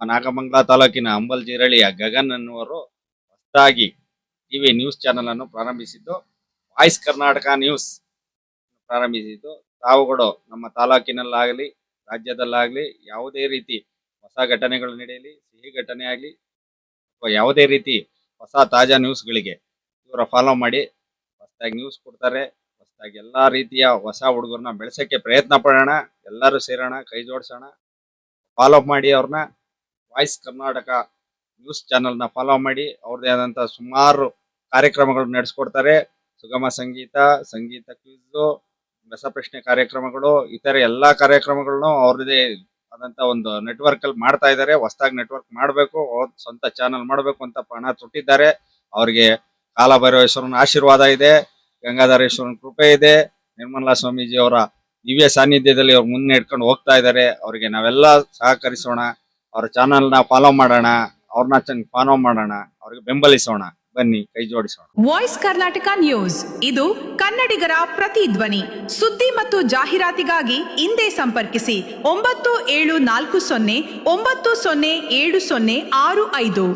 ನಾಗಮಂಗಲ ತಾಲೂಕಿನ ಅಂಬಲ್ಜಿರಳಿಯ ಗಗನ್ ಅನ್ನುವರು ಹೊಸದಾಗಿ TV news channel ಅನ್ನು ಪ್ರಾರಂಭಿಸಿದ್ದು, ವಾಯ್ಸ್ ಕರ್ನಾಟಕ ನ್ಯೂಸ್ ಪ್ರಾರಂಭಿಸಿದ್ದು. ತಾವುಗಳು ನಮ್ಮ ತಾಲೂಕಿನಲ್ಲಾಗಲಿ ರಾಜ್ಯದಲ್ಲಾಗಲಿ ಯಾವುದೇ ರೀತಿ ಹೊಸ ಘಟನೆಗಳು ನಡೆಯಲಿ, ಸಿಹಿ ಘಟನೆ ಆಗಲಿ ಅಥವಾ ಯಾವುದೇ ರೀತಿ ಹೊಸ ತಾಜಾ ನ್ಯೂಸ್ಗಳಿಗೆ ಇವರ ಫಾಲೋ ಮಾಡಿ. ಹೊಸದಾಗಿ ನ್ಯೂಸ್ ಕೊಡ್ತಾರೆ. ಹೊಸದಾಗಿ ಎಲ್ಲಾ ರೀತಿಯ ಹೊಸ ಹುಡುಗರನ್ನ ಬೆಳೆಸಕ್ಕೆ ಪ್ರಯತ್ನ ಪಡೋಣ. ಎಲ್ಲರೂ ಸೇರೋಣ, ಕೈ ಜೋಡಿಸೋಣ, ಫಾಲೋ ಮಾಡಿ ಅವ್ರನ್ನ. ವಾಯ್ಸ್ ಕರ್ನಾಟಕ ನ್ಯೂಸ್ ಚಾನೆಲ್ನ ಫಾಲೋ ಮಾಡಿ. ಅವ್ರದೇ ಆದಂತಹ ಸುಮಾರು ಕಾರ್ಯಕ್ರಮಗಳು ನಡೆಸ್ಕೊಡ್ತಾರೆ. ಸುಗಮ ಸಂಗೀತ, ಸಂಗೀತ ಕ್ವಿಜ್, ರಸಪ್ರಶ್ನೆ ಕಾರ್ಯಕ್ರಮಗಳು, ಇತರೆ ಎಲ್ಲಾ ಕಾರ್ಯಕ್ರಮಗಳನ್ನು ಅವ್ರದೇ ಆದಂತ ಒಂದು ನೆಟ್ವರ್ಕ್ ಅಲ್ಲಿ ಮಾಡ್ತಾ ಇದ್ದಾರೆ. ಹೊಸದಾಗಿ ನೆಟ್ವರ್ಕ್ ಮಾಡಬೇಕು, ಸ್ವಂತ ಚಾನೆಲ್ ಮಾಡಬೇಕು ಅಂತ ಪಣ ತೊಟ್ಟಿದ್ದಾರೆ. ಅವ್ರಿಗೆ ಕಾಲಭೈರವೇಶ್ವರನ ಆಶೀರ್ವಾದ ಇದೆ, ಗಂಗಾಧರೇಶ್ವರನ ಕೃಪೆ ಇದೆ, ನಿರ್ಮಲಾ ಸ್ವಾಮೀಜಿ ಅವರ ದಿವ್ಯ ಸಾನ್ನಿಧ್ಯದಲ್ಲಿ ಅವ್ರು ಮುನ್ನೆ ಇಟ್ಕೊಂಡು ಹೋಗ್ತಾ ಇದ್ದಾರೆ. ಅವರಿಗೆ ನಾವೆಲ್ಲ ಸಹಕರಿಸೋಣ, ಅವ್ರ ಚಾನಲ್ನ ಫಾಲೋ ಮಾಡೋಣ, ಅವ್ರನ್ನ ಚೆನ್ನಾಗಿ ಫಾಲೋ ಮಾಡೋಣ, ಅವ್ರಿಗೆ ಬೆಂಬಲಿಸೋಣ. ಬನ್ನಿ, ಕೈ ಜೋಡಿಸೋಣ. ವಾಯ್ಸ್ ಕರ್ನಾಟಕ ನ್ಯೂಸ್, ಇದು ಕನ್ನಡಿಗರ ಪ್ರತಿಧ್ವನಿ. ಸುದ್ದಿ ಮತ್ತು ಜಾಹೀರಾತಿಗಾಗಿ ಹಿಂದೆ ಸಂಪರ್ಕಿಸಿ 9740 907065.